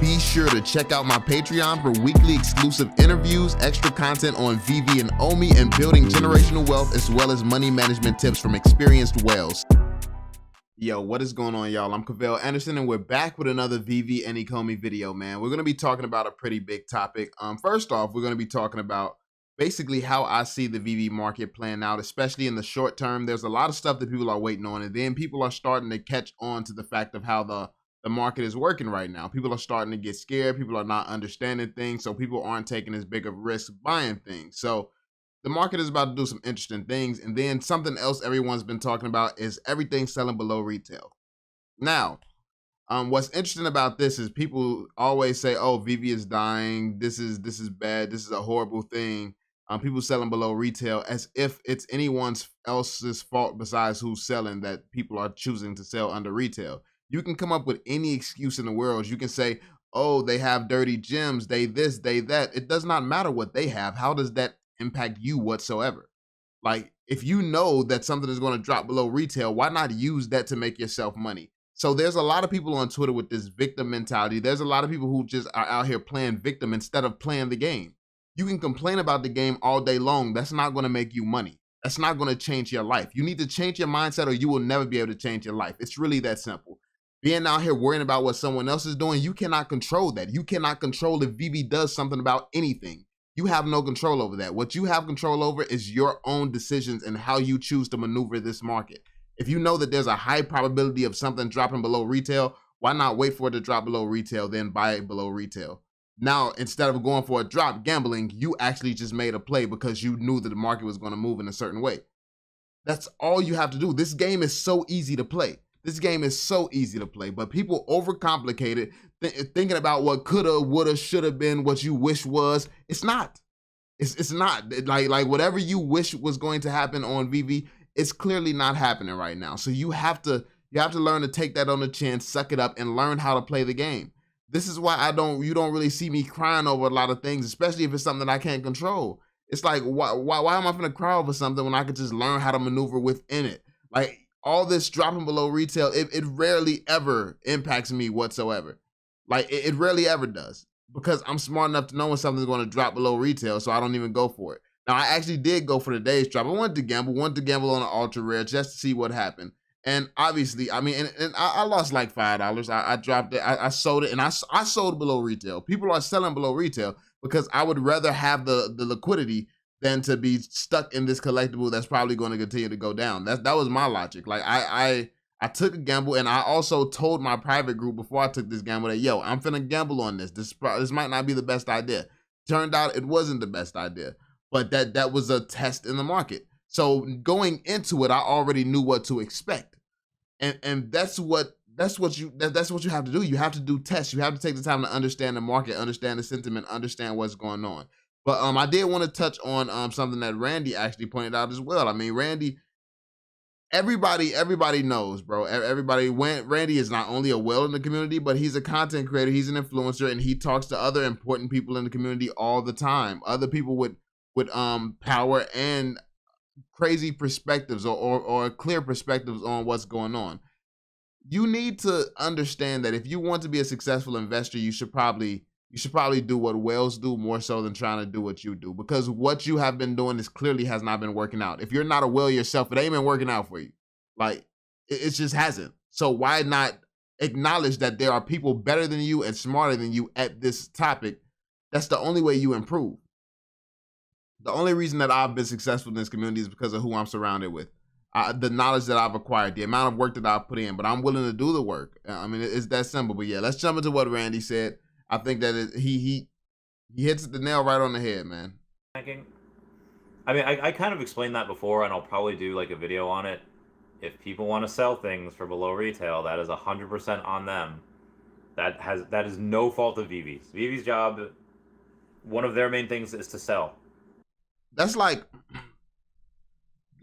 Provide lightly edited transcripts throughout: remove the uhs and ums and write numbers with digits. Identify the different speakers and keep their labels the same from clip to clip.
Speaker 1: Be sure to check out my Patreon for weekly exclusive interviews, extra content on Veve and Omi, and building generational wealth, as well as money management tips from experienced whales. Yo, what is going on, y'all? I'm Cavell Anderson, and we're back with another Veve and Ecomi video, man. We're going to be talking about a pretty big topic. First off, we're going to be talking about basically how I see the Veve market playing out, especially in the short term. There's a lot of stuff that people are waiting on, and then people are starting to catch on to the fact of how the market is working right now. People are starting to get scared. People are not understanding things, so people aren't taking as big of risks buying things. So the market is about to do some interesting things. And then something else everyone's been talking about is everything selling below retail. Now, what's interesting about this is people always say, oh, Veve is dying. This is bad. This is a horrible thing. People selling below retail, as if it's anyone else's fault besides who's selling that people are choosing to sell under retail. You can come up with any excuse in the world. You can say, oh, they have dirty gems, they this, they that. It does not matter what they have. How does that impact you whatsoever? Like, if you know that something is going to drop below retail, why not use that to make yourself money? So there's a lot of people on Twitter with this victim mentality. There's a lot of people who just are out here playing victim instead of playing the game. You can complain about the game all day long. That's not going to make you money. That's not going to change your life. You need to change your mindset, or you will never be able to change your life. It's really that simple. Being out here worrying about what someone else is doing, you cannot control that. You cannot control if Veve does something about anything. You have no control over that. What you have control over is your own decisions and how you choose to maneuver this market. If you know that there's a high probability of something dropping below retail, why not wait for it to drop below retail, then buy it below retail? Now, instead of going for a drop, gambling, you actually just made a play because you knew that the market was going to move in a certain way. That's all you have to do. This game is so easy to play. This game is so easy to play, but people overcomplicate it, thinking about what coulda, woulda, shoulda been, what you wish was. It's not. It's not. Like whatever you wish was going to happen on Veve, it's clearly not happening right now. So you have to learn to take that on the chin, suck it up, and learn how to play the game. This is why you don't really see me crying over a lot of things, especially if it's something that I can't control. It's like, why am I gonna cry over something when I could just learn how to maneuver within it? Like, all this dropping below retail, it rarely ever impacts me whatsoever. Like, it rarely ever does, because I'm smart enough to know when something's going to drop below retail, so I don't even go for it. Now, I actually did go for the day's drop. I wanted to gamble on an ultra rare just to see what happened. And obviously, I mean, and I lost like $5. I dropped it. I sold it, and I sold below retail. People are selling below retail because I would rather have the liquidity than to be stuck in this collectible that's probably going to continue to go down. That was my logic. Like, I took a gamble, and I also told my private group before I took this gamble that, yo, I'm finna gamble on this. This might not be the best idea. Turned out it wasn't the best idea, but that was a test in the market. So going into it, I already knew what to expect, and that's what you have to do. You have to do tests. You have to take the time to understand the market, understand the sentiment, understand what's going on. But I did want to touch on something that Randy actually pointed out as well. I mean, Randy, everybody knows, bro. Randy is not only a whale in the community, but he's a content creator. He's an influencer, and he talks to other important people in the community all the time. Other people with power and crazy perspectives or clear perspectives on what's going on. You need to understand that if you want to be a successful investor, you should probably do what whales do more so than trying to do what you do, because what you have been doing clearly has not been working out. If you're not a whale yourself, it ain't been working out for you. Like, it just hasn't. So why not acknowledge that there are people better than you and smarter than you at this topic? That's the only way you improve. The only reason that I've been successful in this community is because of who I'm surrounded with. The knowledge that I've acquired, the amount of work that I've put in, but I'm willing to do the work. I mean, it's that simple. But yeah, let's jump into what Randy said. I think that he hits the nail right on the head, man.
Speaker 2: I mean, I kind of explained that before, and I'll probably do like a video on it. If people want to sell things for below retail, that is 100% on them. That is no fault of Veve's. Veve's job, one of their main things is to sell.
Speaker 1: That's like,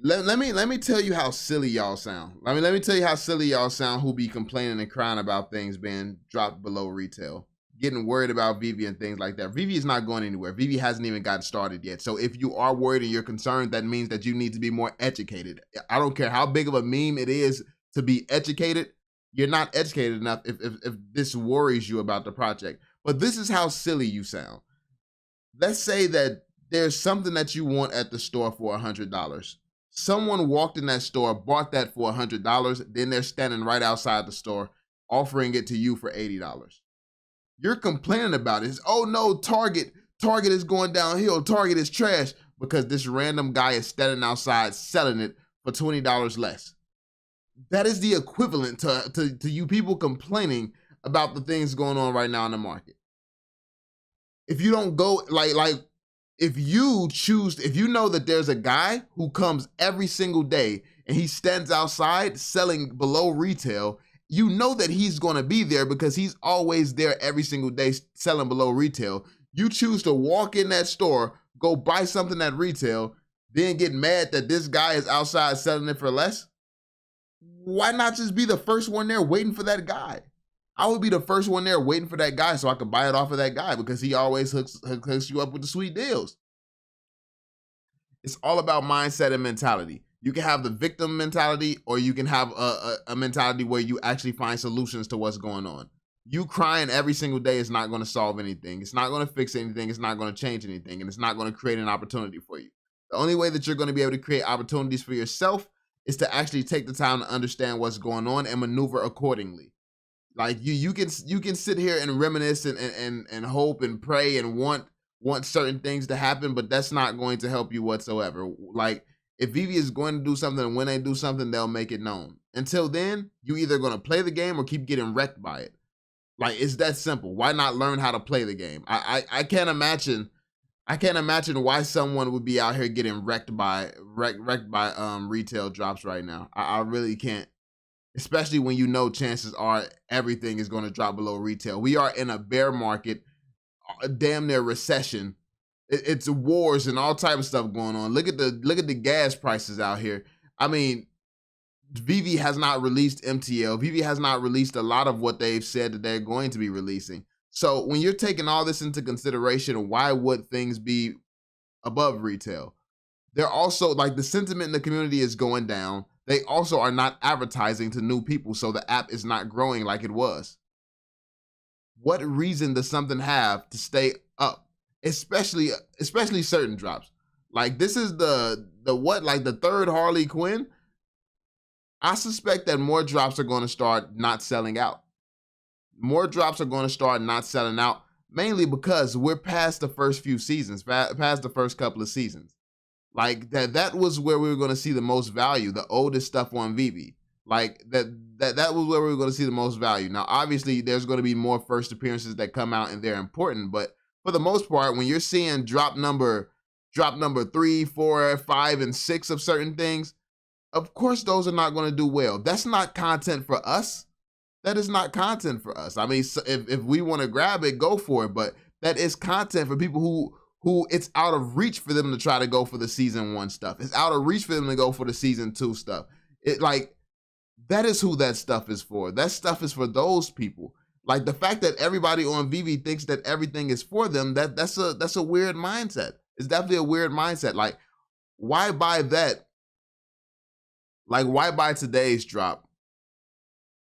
Speaker 1: let me tell you how silly y'all sound. I mean, let me tell you how silly y'all sound who be complaining and crying about things being dropped below retail, getting worried about Veve and things like that. Veve is not going anywhere. Veve hasn't even gotten started yet. So if you are worried and you're concerned, that means that you need to be more educated. I don't care how big of a meme it is to be educated. You're not educated enough if this worries you about the project. But this is how silly you sound. Let's say that there's something that you want at the store for $100. Someone walked in that store, bought that for $100, then they're standing right outside the store offering it to you for $80. You're complaining about it. It's, oh no, Target is going downhill. Target is trash because this random guy is standing outside selling it for $20 less. That is the equivalent to you people complaining about the things going on right now in the market. If you don't go like if you know that there's a guy who comes every single day and he stands outside selling below retail, you know that he's going to be there because he's always there every single day selling below retail. You choose to walk in that store, go buy something at retail, then get mad that this guy is outside selling it for less. Why not just be the first one there waiting for that guy? I would be the first one there waiting for that guy so I could buy it off of that guy because he always hooks you up with the sweet deals. It's all about mindset and mentality. You can have the victim mentality or you can have a mentality where you actually find solutions to what's going on. You crying every single day is not going to solve anything. It's not going to fix anything. It's not going to change anything. And it's not going to create an opportunity for you. The only way that you're going to be able to create opportunities for yourself is to actually take the time to understand what's going on and maneuver accordingly. Like you can sit here and reminisce and hope and pray and want certain things to happen, but that's not going to help you whatsoever. Like if Veve is going to do something and when they do something, they'll make it known. Until then, you either going to play the game or keep getting wrecked by it. Like it's that simple. Why not learn how to play the game? I can't imagine why someone would be out here getting wrecked by retail drops right now. I really can't. Especially when you know chances are everything is going to drop below retail. We are in a bear market, damn near recession. It's wars and all type of stuff going on. Look at the gas prices out here. I mean, Veve has not released MTL. Veve has not released a lot of what they've said that they're going to be releasing. So when you're taking all this into consideration, why would things be above retail? They're also like the sentiment in the community is going down. They also are not advertising to new people, so the app is not growing like it was. What reason does something have to stay up? Especially certain drops. Like this is the third Harley Quinn. I suspect that more drops are going to start not selling out. More drops are going to start not selling out, mainly because we're past the first few seasons, past the first couple of seasons. Like that was where we were going to see the most value, the oldest stuff on Veve. Like that was where we were going to see the most value. Now, obviously, there's going to be more first appearances that come out and they're important, but for the most part, when you're seeing drop number 3, 4, 5, and 6 of certain things, of course, those are not going to do well. That's not content for us. That is not content for us. I mean, if we want to grab it, go for it, but that is content for people who it's out of reach for them to try to go for the season 1 stuff. It's out of reach for them to go for the season 2 stuff. That is who that stuff is for. That stuff is for those people. Like the fact that everybody on Veve thinks that everything is for them, that's a weird mindset. It's definitely a weird mindset. Like, why buy that? Like, why buy today's drop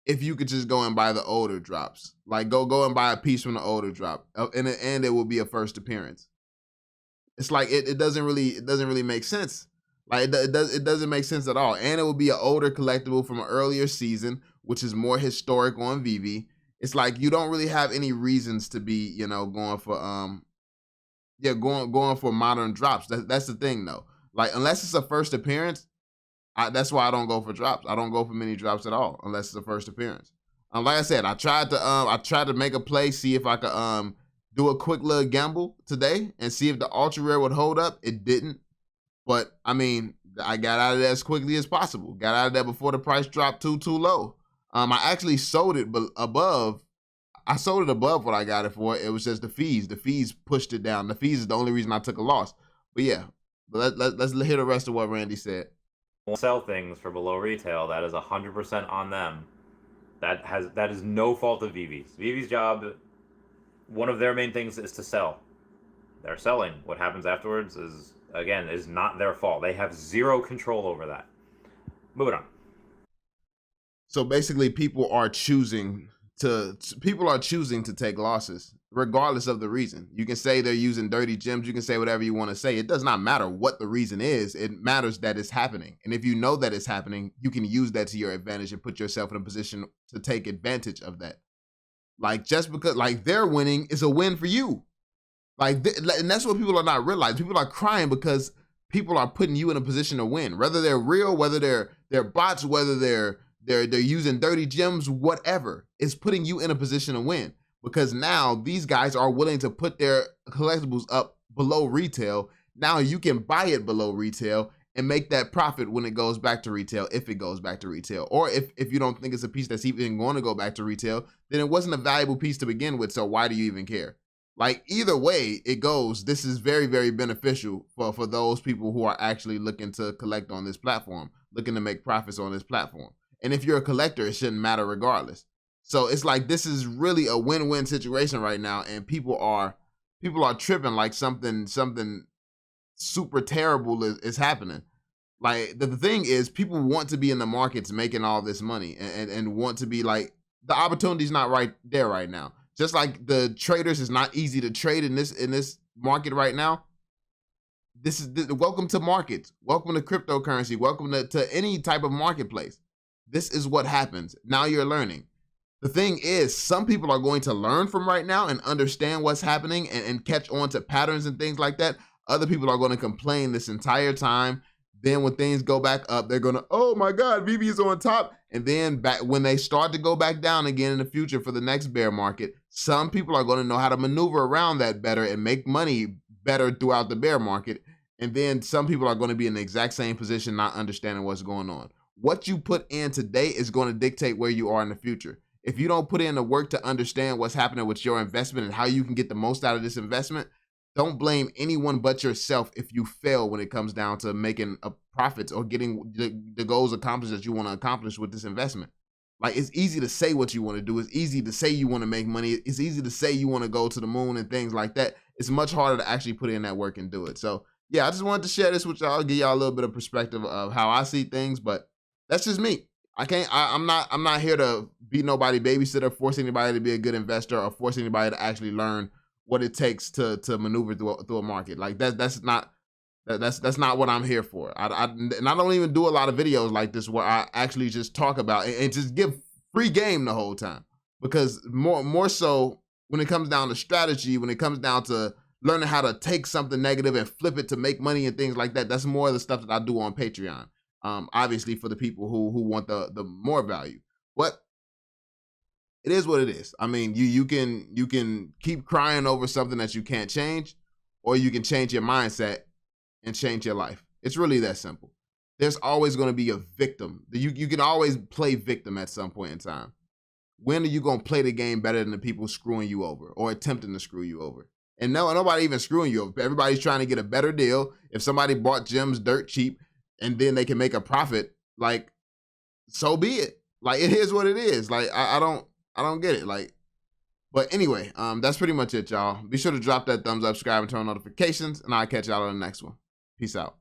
Speaker 1: if you could just go and buy the older drops? Like, go and buy a piece from the older drop, and it will be a first appearance. It's like it doesn't really make sense. Like it doesn't make sense at all. And it will be an older collectible from an earlier season, which is more historic on Veve. It's like you don't really have any reasons to be, going for going for modern drops. That's the thing though. Like unless it's a first appearance, that's why I don't go for drops. I don't go for many drops at all unless it's a first appearance. Like I said, I tried to make a play, see if I could do a quick little gamble today and see if the ultra rare would hold up. It didn't. But I mean, I got out of there as quickly as possible. Got out of there before the price dropped too low. I actually sold it above. I sold it above what I got it for. It was just the fees. The fees pushed it down. The fees is the only reason I took a loss. But yeah, let's hear the rest of what Randy said.
Speaker 2: Sell things for below retail. That is 100% on them. That is no fault of Veve's. Veve's job, one of their main things is to sell. They're selling. What happens afterwards is not their fault. They have zero control over that. Moving on.
Speaker 1: So basically, people are choosing to take losses regardless of the reason. You can say they're using dirty gems. You can say whatever you want to say. It does not matter what the reason is. It matters that it's happening. And if you know that it's happening, you can use that to your advantage and put yourself in a position to take advantage of that. Like, just because like they're winning is a win for you. Like, and that's what people are not realizing. People are crying because people are putting you in a position to win, whether they're real, whether they're bots, whether they're using dirty gems, whatever. It's putting you in a position to win, because now these guys are willing to put their collectibles up below retail. Now you can buy it below retail and make that profit when it goes back to retail, if it goes back to retail. Or if you don't think it's a piece that's even going to go back to retail, then it wasn't a valuable piece to begin with, so why do you even care? Like, either way it goes, this is very, very beneficial for those people who are actually looking to collect on this platform, looking to make profits on this platform. And if you're a collector, it shouldn't matter regardless. So it's like, this is really a win-win situation right now, and people are tripping like something super terrible is happening. Like, the thing is, people want to be in the markets making all this money and want to be like, the opportunity's not right there right now. Just like the traders, is not easy to trade in this market right now. This is welcome to markets. Welcome to cryptocurrency. Welcome to any type of marketplace. This is what happens. Now you're learning. The thing is, some people are going to learn from right now and understand what's happening and catch on to patterns and things like that. Other people are going to complain this entire time. Then when things go back up, they're going to, oh my God, Veve is on top. And then back when they start to go back down again in the future for the next bear market, some people are going to know how to maneuver around that better and make money better throughout the bear market. And then some people are going to be in the exact same position, not understanding what's going on. What you put in today is going to dictate where you are in the future. If you don't put in the work to understand what's happening with your investment and how you can get the most out of this investment, don't blame anyone but yourself if you fail when it comes down to making a profits or getting the goals accomplished that you want to accomplish with this investment. Like, it's easy to say what you want to do. It's easy to say you want to make money. It's easy to say you want to go to the moon and things like that. It's much harder to actually put in that work and do it. So yeah, I just wanted to share this with y'all, give y'all a little bit of perspective of how I see things, but that's just me. I'm not here to be nobody babysitter, force anybody to be a good investor or force anybody to actually learn what it takes to maneuver through a market. Like, that's not what I'm here for. And I don't even do a lot of videos like this where I actually just talk about and just give free game the whole time, because more so when it comes down to strategy, when it comes down to learning how to take something negative and flip it to make money and things like that, that's more of the stuff that I do on Patreon. Obviously for the people who want the more value, but it is what it is. I mean, you can keep crying over something that you can't change, or you can change your mindset and change your life. It's really that simple. There's always going to be a victim. You can always play victim at some point in time. When are you going to play the game better than the people screwing you over or attempting to screw you over? And no, nobody even screwing you over. Everybody's trying to get a better deal. If somebody bought gems dirt cheap and then they can make a profit, like, so be it. Like, it is what it is. Like, I don't get it. Like, but anyway, that's pretty much it, y'all. Be sure to drop that thumbs up, subscribe, and turn on notifications, and I'll catch y'all on the next one. Peace out.